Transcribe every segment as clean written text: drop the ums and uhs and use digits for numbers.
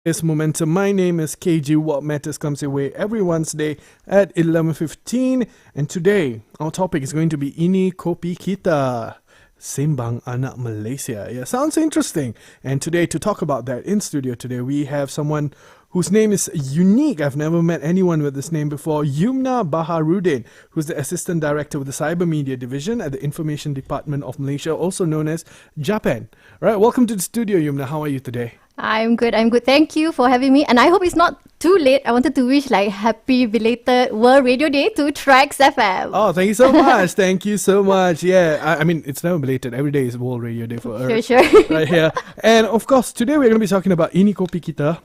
It's Momentum. My name is KG. What Matters comes your way every Wednesday at 11:15. And today, our topic is going to be Ini Kopi Kita, Sembang Anak Malaysia. Yeah, sounds interesting. And today, to talk about that in studio today, we have someone whose name is unique. I've never met anyone with this name before. Yumna Baharuddin, who's the Assistant Director with the Cyber Media Division at the Information Department of Malaysia, also known as Japan. Right, welcome to the studio, Yumna. How are you today? I'm good. Thank you for having me. And I hope it's not too late. I wanted to wish happy belated World Radio Day to TRAXXfm. Oh, thank you so much. Thank you so much. Yeah, I mean, it's never belated. Every day is World Radio Day for Earth. Sure. Right here. And of course, today we're going to be talking about Ini Kopi Kita,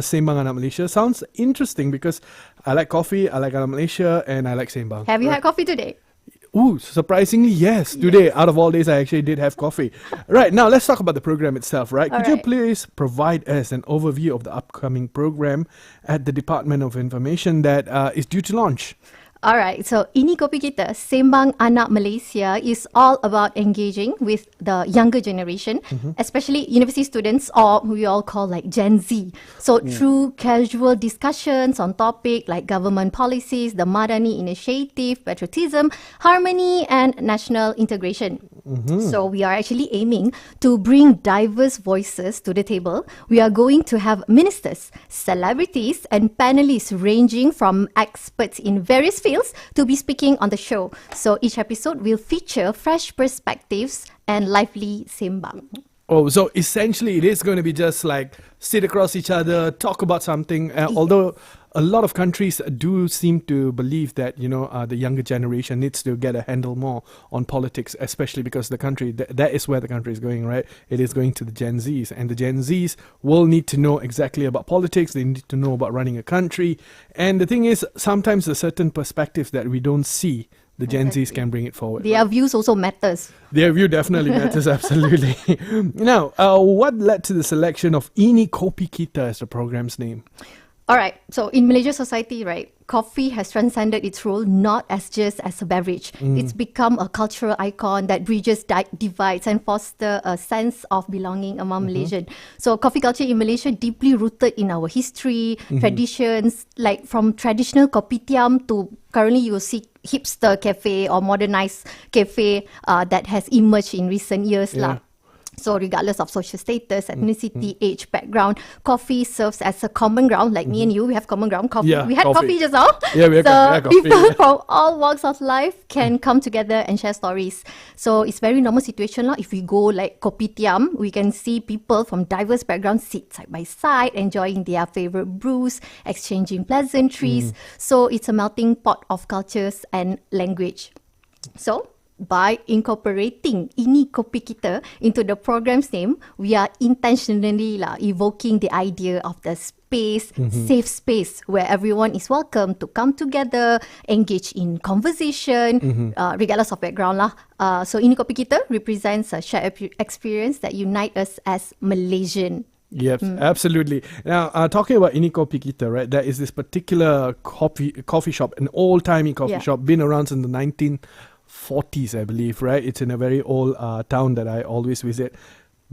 Sembang Anak Malaysia. Sounds interesting because I like coffee, I like Anak Malaysia, and I like Sembang. Have you had coffee today? Ooh, surprisingly, yes. Today, out of all days, I actually did have coffee. Right, now let's talk about the program itself, right? Could you please provide us an overview of the upcoming program at the Department of Information that is due to launch? Alright, so Ini Kopi Kita, Sembang Anak Malaysia is all about engaging with the younger generation, especially university students, or we all call Gen Z. So through casual discussions on topic like government policies, the Madani Initiative, patriotism, harmony, and national integration. So we are actually aiming to bring diverse voices to the table. We are going to have ministers, celebrities, and panelists ranging from experts in various fields to be speaking on the show. So each episode will feature fresh perspectives and lively sembang. Oh, so essentially it is going to be just sit across each other, talk about something. Although a lot of countries do seem to believe that, the younger generation needs to get a handle more on politics, especially because the country, that is where the country is going, right? It is going to the Gen Zs, and the Gen Zs will need to know exactly about politics. They need to know about running a country. And the thing is, sometimes there's certain perspectives that we don't see. The Gen Zs can bring it forward. Their views also matters. Their view definitely matters, absolutely. Now, what led to the selection of Ini Kopi Kita as the program's name? Alright, so in Malaysia society, right, coffee has transcended its role not as just as a beverage. It's become a cultural icon that bridges divides and foster a sense of belonging among Malaysians. So coffee culture in Malaysia deeply rooted in our history, traditions, from traditional kopitiam to currently you will see hipster cafe or modernized cafe that has emerged in recent years. So regardless of social status, ethnicity, age, background, coffee serves as a common ground. Like me and you, we have common ground, coffee. Yeah, we had coffee just now. Yeah, we had coffee. People from all walks of life can come together and share stories. So it's very normal situation. If we go kopitiam, we can see people from diverse backgrounds sit side by side, enjoying their favorite brews, exchanging pleasantries. So it's a melting pot of cultures and language. So by incorporating Ini Kopi Kita into the program's name, we are intentionally evoking the idea of the space, safe space, where everyone is welcome to come together, engage in conversation, regardless of background. So Ini Kopi Kita represents a shared experience that unite us as Malaysian. Yes, absolutely. Now, talking about Ini Kopi Kita, right, there is this particular coffee shop, an old-timey coffee shop, been around since the 1940s, I believe, right? It's in a very old town that I always visit.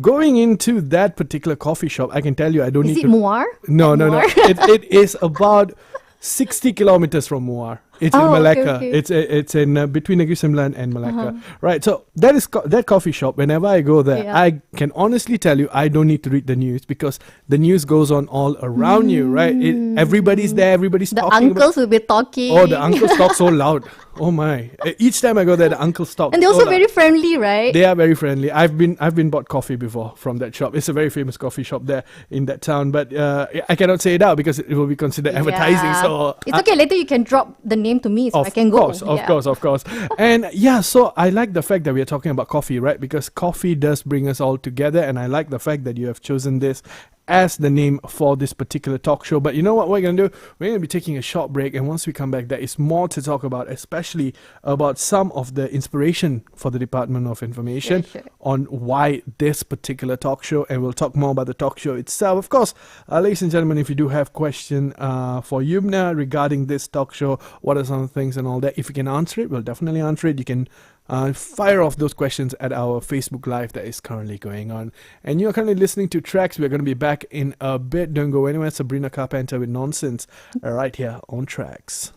Going into that particular coffee shop, I can tell you, I don't need to... Is it Muar? No. It is about 60 kilometers from Muar. It's in Oh, okay, Malacca. okay. It's in between Negeri Sembilan and Malacca. Right. So that is that coffee shop. Whenever I go there, Yeah. I can honestly tell you I don't need to read the news because the news goes on all around you. Right. Everybody's there. Everybody's The talking. uncles will be talking. Oh, the uncles talk so loud. Oh my! Each time I go there, the uncles talk. And they're so also loud. very friendly, right? They are very friendly. I've been bought coffee before from that shop. It's a very famous coffee shop there in that town. But I cannot say it out because it will be considered advertising. Yeah. So It's okay. Later you can drop the name to me so I of can go. course, of course. And yeah, so I like the fact that we are talking about coffee, right? Because coffee does bring us all together, and I like the fact that you have chosen this as the name for this particular talk show. But you know what we're going to do? We're going to be taking a short break, and once we come back, there is more to talk about, especially about some of the inspiration for the Department of Information Sure. on why this particular talk show, and we'll talk more about the talk show itself. Of course, ladies and gentlemen, if you do have question for Yumna regarding this talk show, what are some of the things and all that, if you can answer it, we'll definitely answer it. You can fire off those questions at our Facebook Live that is currently going on. And you're currently listening to Tracks. We're going to be back in a bit. Don't go anywhere. Sabrina Carpenter with Nonsense right here on Tracks.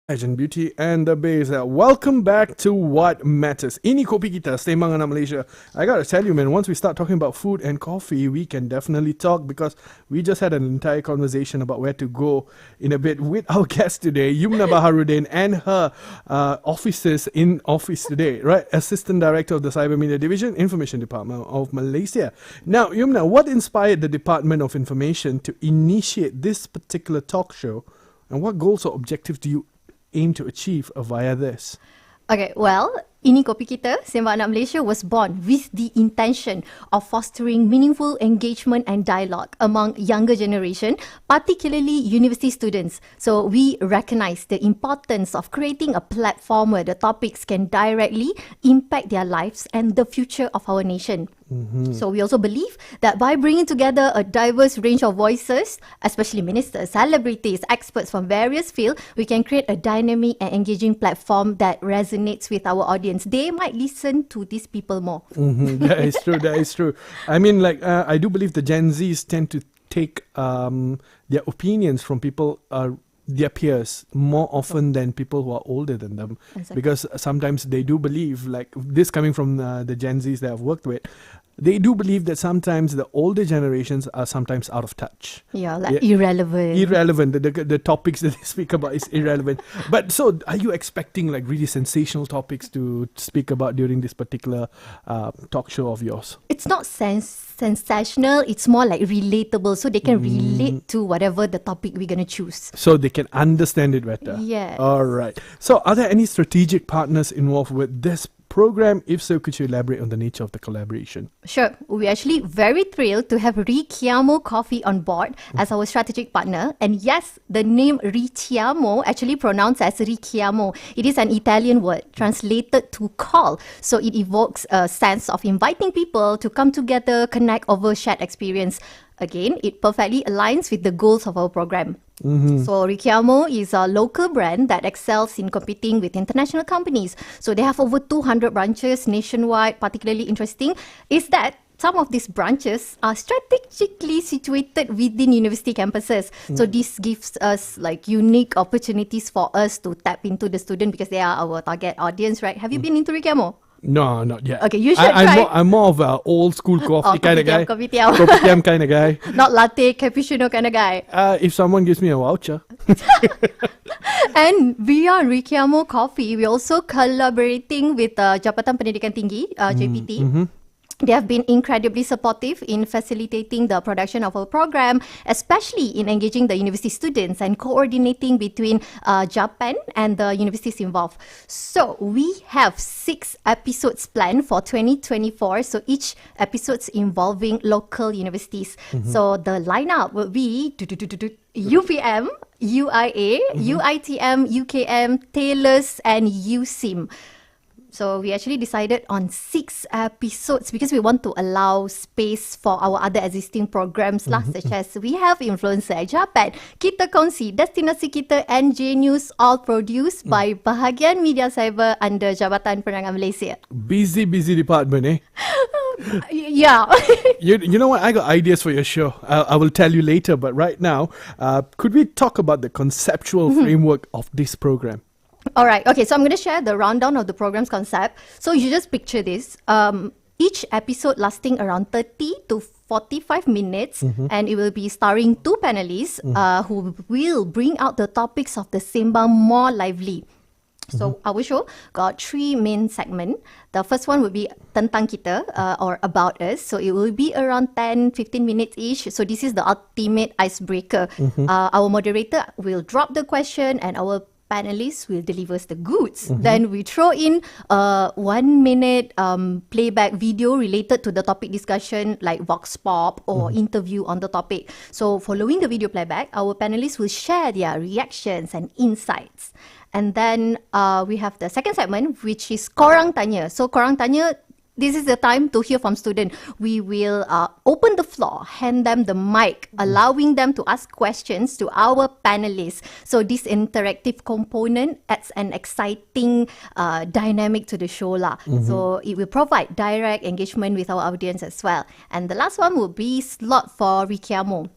Legend Beauty and the Bass. Welcome back to What Matters. Ini Kopi kita, Sembang Anak Malaysia. I gotta tell you, man, once we start talking about food and coffee, we can definitely talk, because we just had an entire conversation about where to go in a bit with our guest today, Yumna Baharuddin, and her officers in office today, right? Assistant Director of the Cyber Media Division, Information Department of Malaysia. Now, Yumna, what inspired the Department of Information to initiate this particular talk show, and what goals or objectives do you aim to achieve via this? Okay, well, Ini Kopi Kita, Sembang Anak Malaysia was born with the intention of fostering meaningful engagement and dialogue among younger generation, particularly university students. So we recognize the importance of creating a platform where the topics can directly impact their lives and the future of our nation. So we also believe that by bringing together a diverse range of voices, especially ministers, celebrities, experts from various fields, we can create a dynamic and engaging platform that resonates with our audience. They might listen to these people more. That is true. That is true. I mean, like, I do believe the Gen Zs tend to take their opinions from people, their peers, more often than people who are older than them. Exactly. Because sometimes they do believe, like this coming from the Gen Zs that I've worked with, they do believe that sometimes the older generations are sometimes out of touch. Yeah, like irrelevant. Irrelevant. The topics that they speak about is irrelevant. But so, are you expecting like really sensational topics to speak about during this particular talk show of yours? It's not sensational, it's more like relatable, so they can relate to whatever the topic we're going to choose. So they can understand it better. Yes. All right. So are there any strategic partners involved with this program? If so, could you elaborate on the nature of the collaboration? Sure. We're actually very thrilled to have Richiamo Coffee on board as our strategic partner. And yes, the name Richiamo actually pronounced as Richiamo. It is an Italian word translated to call. So it evokes a sense of inviting people to come together, connect over shared experience. Again, it perfectly aligns with the goals of our program. So Richiamo is a local brand that excels in competing with international companies. So they have over 200 branches nationwide. Particularly interesting is that some of these branches are strategically situated within university campuses. So this gives us like unique opportunities for us to tap into the student, because they are our target audience, right? Have you been into Richiamo? No, not yet. Okay, you should try. I'm more of an old school coffee kind of guy. Kopitiam. Kopitiam kind of guy. Not latte, cappuccino kind of guy. If someone gives me a voucher. And beyond Richiamo Coffee, we're also collaborating with Jabatan Pendidikan Tinggi, JPT. They have been incredibly supportive in facilitating the production of our program, especially in engaging the university students and coordinating between Japan and the universities involved. So we have 6 episodes planned for 2024. So each episode's involving local universities. So the lineup will be UPM, UIA, UITM, UKM, Taylor's, and USIM. So we actually decided on 6 episodes because we want to allow space for our other existing programs such as we have Influencer Japan, Kita Kongsi, Destinasi Kita, and J News, all produced by Bahagian Media Cyber under Jabatan Penerangan Malaysia. Busy department, eh? Yeah. You know what? I got ideas for your show. I will tell you later. But right now, could we talk about the conceptual framework of this program? All right. Okay. So I'm going to share the rundown of the program's concept. So you just picture this. Each episode lasting around 30 to 45 minutes, and it will be starring 2 panelists who will bring out the topics of the Sembang more lively. So our show got 3 main segments. The first one would be Tentang Kita, or About Us. So it will be around 10-15 minutes each. So this is the ultimate icebreaker. Our moderator will drop the question and our panelists will deliver the goods. Then we throw in a 1-minute playback video related to the topic discussion, like Vox Pop or interview on the topic. So following the video playback, our panelists will share their reactions and insights. And then we have the second segment, which is Korang Tanya. So Korang Tanya, this is the time to hear from students. We will open the floor, hand them the mic, allowing them to ask questions to our panelists. So this interactive component adds an exciting dynamic to the show lah. So it will provide direct engagement with our audience as well. And the last one will be slot for Richiamo.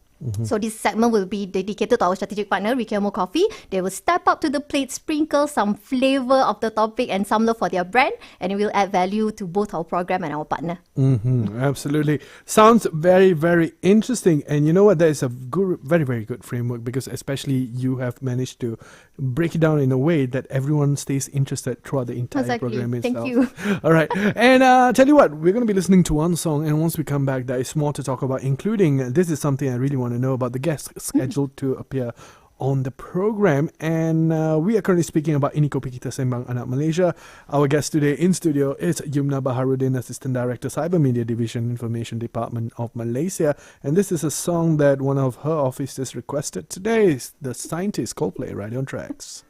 So this segment will be dedicated to our strategic partner, Riquelme Coffee. They will step up to the plate, sprinkle some flavor of the topic and some love for their brand, and it will add value to both our program and our partner. Absolutely. Sounds very, very interesting. And you know what? That is a good, very, very good framework, because especially you have managed to break it down in a way that everyone stays interested throughout the entire program itself. Thank you. All right. And tell you what, we're going to be listening to one song, and once we come back, there is more to talk about, including this is something I really want to know about the guests scheduled to appear on the program. And we are currently speaking about Ini Kopi Kita Sembang Anak Malaysia. Our guest today in studio is Yumna Baharuddin, Assistant Director, Cyber Media Division, Information Department of Malaysia. And this is a song that one of her officers requested today. It's The Scientist, Coldplay, right on Tracks.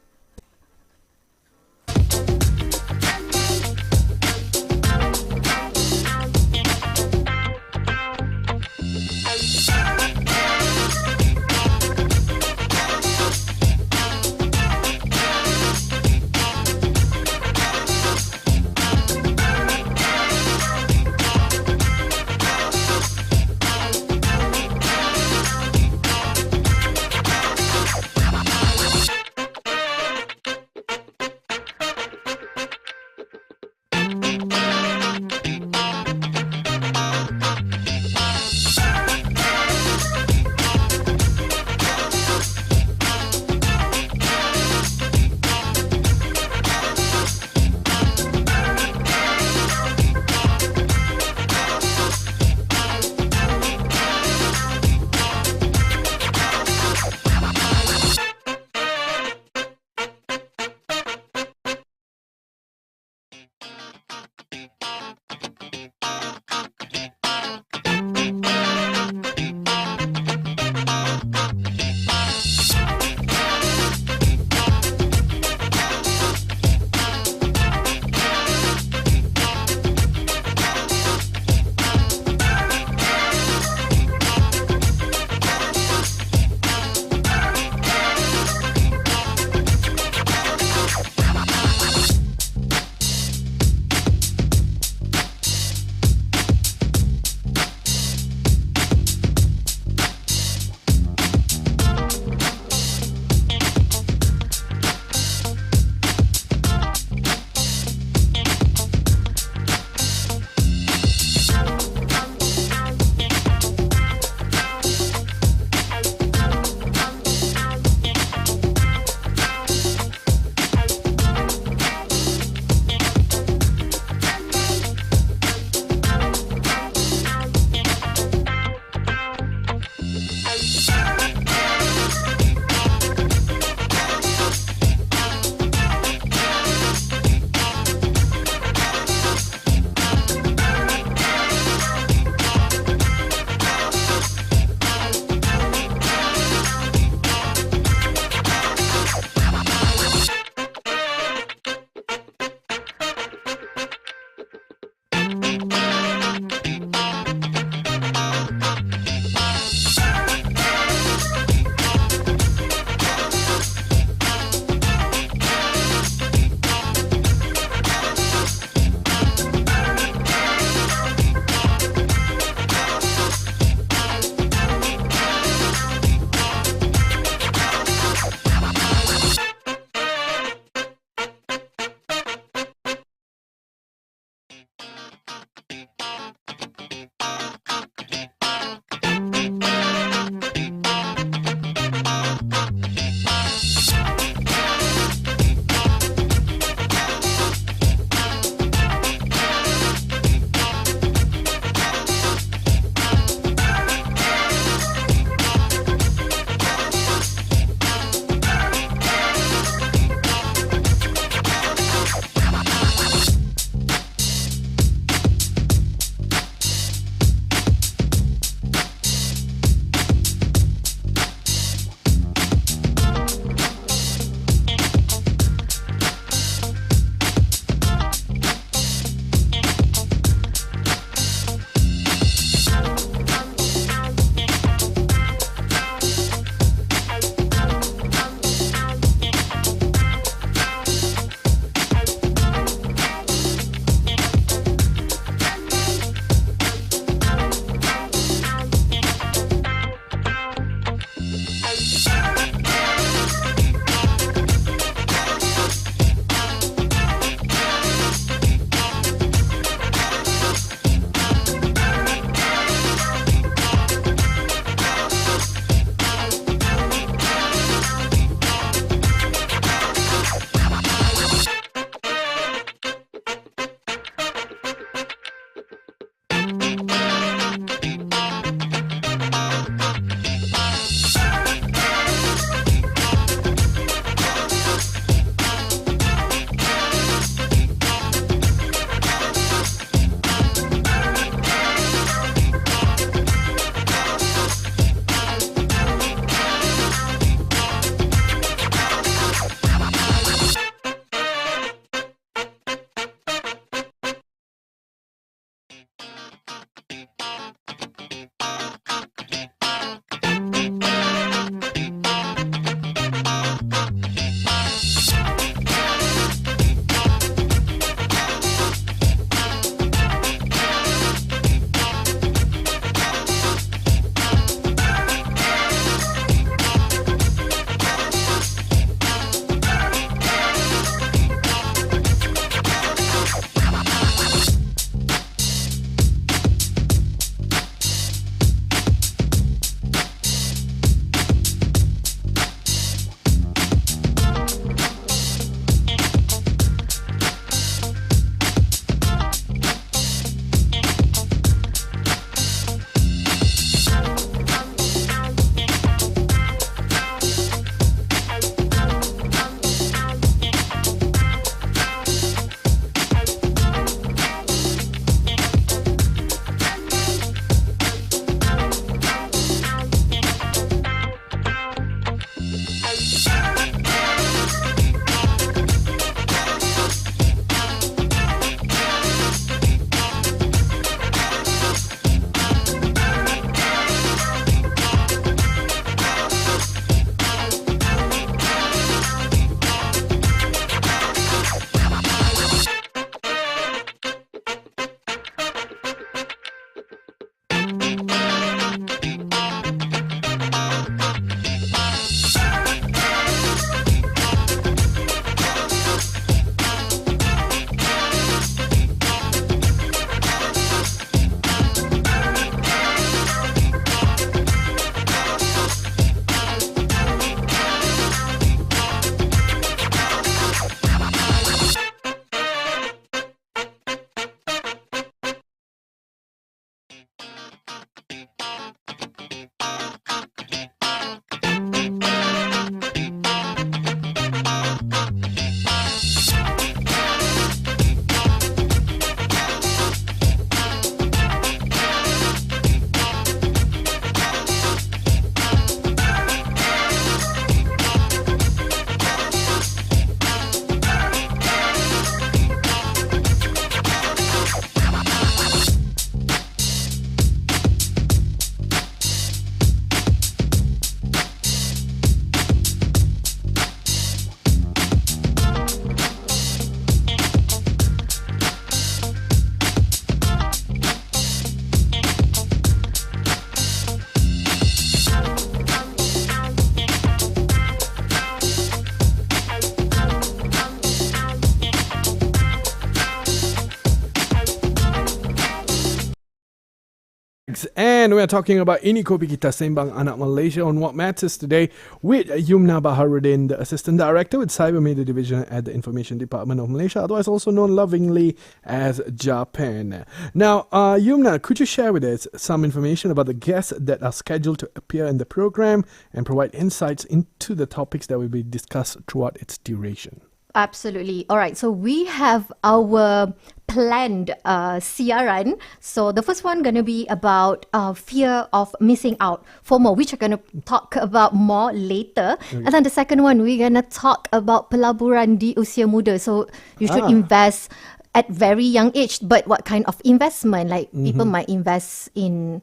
And we're talking about Ini Kopi Kita Sembang Anak Malaysia on What Matters today with Yumna Baharuddin, the Assistant Director with Cyber Media Division at the Information Department of Malaysia, otherwise also known lovingly as Japan. Now, Yumna, could you share with us some information about the guests that are scheduled to appear in the program and provide insights into the topics that will be discussed throughout its duration? Absolutely. All right. So we have our planned siaran. So the first one going to be about fear of missing out, FOMO, which I'm going to talk about more later. And then the second one, we're going to talk about pelaburan di usia muda. So you should invest at very young age. But what kind of investment? Like people might invest in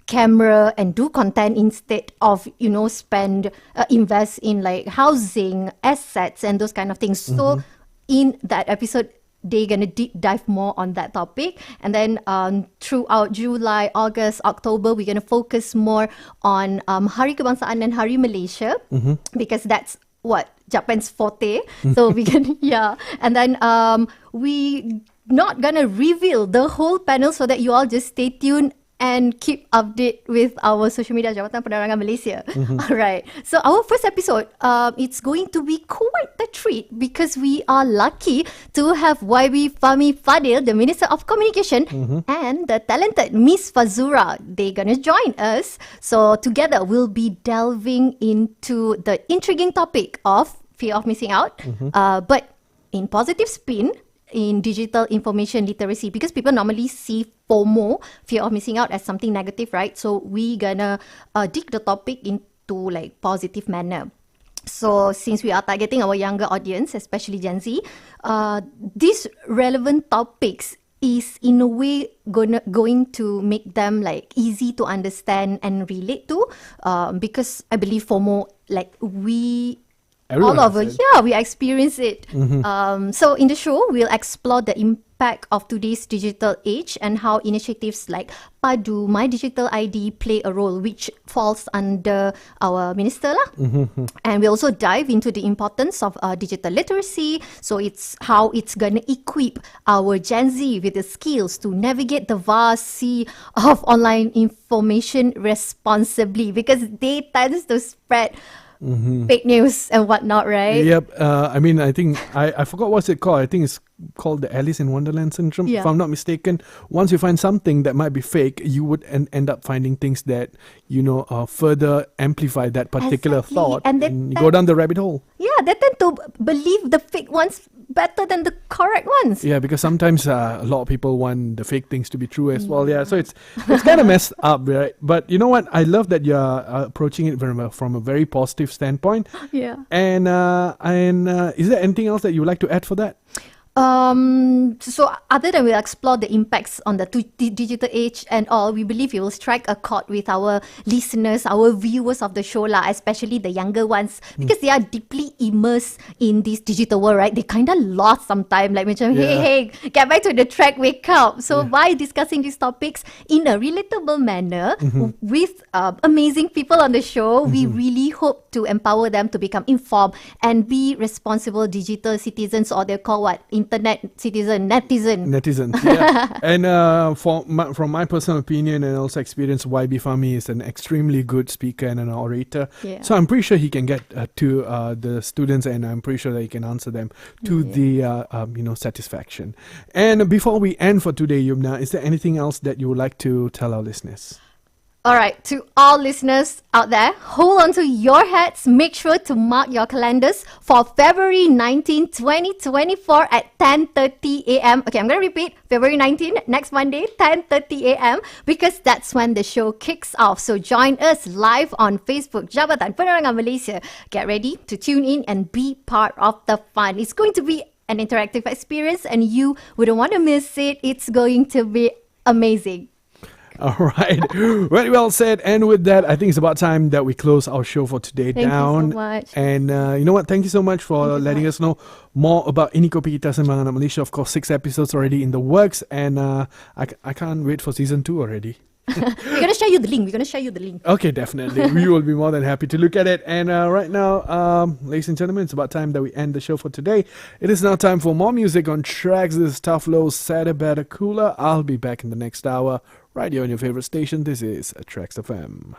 camera and do content instead of invest in like housing assets and those kind of things. So in that episode they're gonna deep dive more on that topic, and then throughout July, August, October we're gonna focus more on Hari Kebangsaan and Hari Malaysia, because that's what Japan's forte. So we can and then we not gonna reveal the whole panel, so that you all just stay tuned and keep update with our social media Jabatan Penerangan Malaysia. Alright. So our first episode, it's going to be quite the treat, because we are lucky to have YB Fahmi Fadil, the Minister of Communication, and the talented Miss Fazura. They're gonna join us. So together we'll be delving into the intriguing topic of fear of missing out, but in positive spin, in digital information literacy, because people normally see FOMO, fear of missing out, as something negative, right? So we gonna dig the topic into like positive manner. So since we are targeting our younger audience, especially Gen Z, these relevant topics is in a way going to make them like easy to understand and relate to, because I believe FOMO, like Everyone all over, we experience it. So in the show, we'll explore the impact of today's digital age and how initiatives like Padu, My Digital ID play a role, which falls under our minister lah. And we also dive into the importance of digital literacy. So it's how it's gonna equip our Gen Z with the skills to navigate the vast sea of online information responsibly, because they tend to spread fake news and whatnot, right? Yep. I think I forgot what's it called. I think it's called the Alice in Wonderland syndrome, if I'm not mistaken. Once you find something that might be fake, you would end up finding things that further amplify that particular thought, and you go down the rabbit hole. Yeah, they tend to believe the fake ones better than the correct ones. Yeah, because sometimes a lot of people want the fake things to be true as well. Yeah, so it's kind of messed up, right? But you know what? I love that you're approaching it from a very positive standpoint. Yeah. And is there anything else that you would like to add for that? So other than we'll explore the impacts on the digital age and all, we believe it will strike a chord with our listeners, our viewers of the show lah, especially the younger ones, because they are deeply immersed in this digital world, right? They kind of lost sometimes, like hey, get back to the track, wake up. So by discussing these topics in a relatable manner with amazing people on the show, we really hope to empower them to become informed and be responsible digital citizens, or they're called what? Internet citizen, netizens, yeah. And from my personal opinion and also experience, YB Fahmi is an extremely good speaker and an orator. Yeah. So I'm pretty sure he can get to the students, and I'm pretty sure that he can answer them to the satisfaction. And before we end for today, Yumna, is there anything else that you would like to tell our listeners? Alright, to all listeners out there, hold on to your hats. Make sure to mark your calendars for February 19, 2024 at 10:30 a.m. Okay, I'm going to repeat. February 19, next Monday, 10:30 a.m. because that's when the show kicks off. So join us live on Facebook, Jabatan Penerangan Malaysia. Get ready to tune in and be part of the fun. It's going to be an interactive experience and you wouldn't want to miss it. It's going to be amazing. All right. Very well said. And with that, I think it's about time that we close our show for today down. Thank you so much. And you know what? Thank you so much for letting us know more about Ini Kopi Kita Sembang Anak Malaysia. Of course, 6 episodes already in the works. And I can't wait for season 2 already. We're going to share you the link. Okay, definitely. We will be more than happy to look at it. And right now, ladies and gentlemen, it's about time that we end the show for today. It is now time for more music on tracks. This is Tough Low, Sadder, Better, Cooler. I'll be back in the next hour right here on your favorite station. This is TRAXXfm.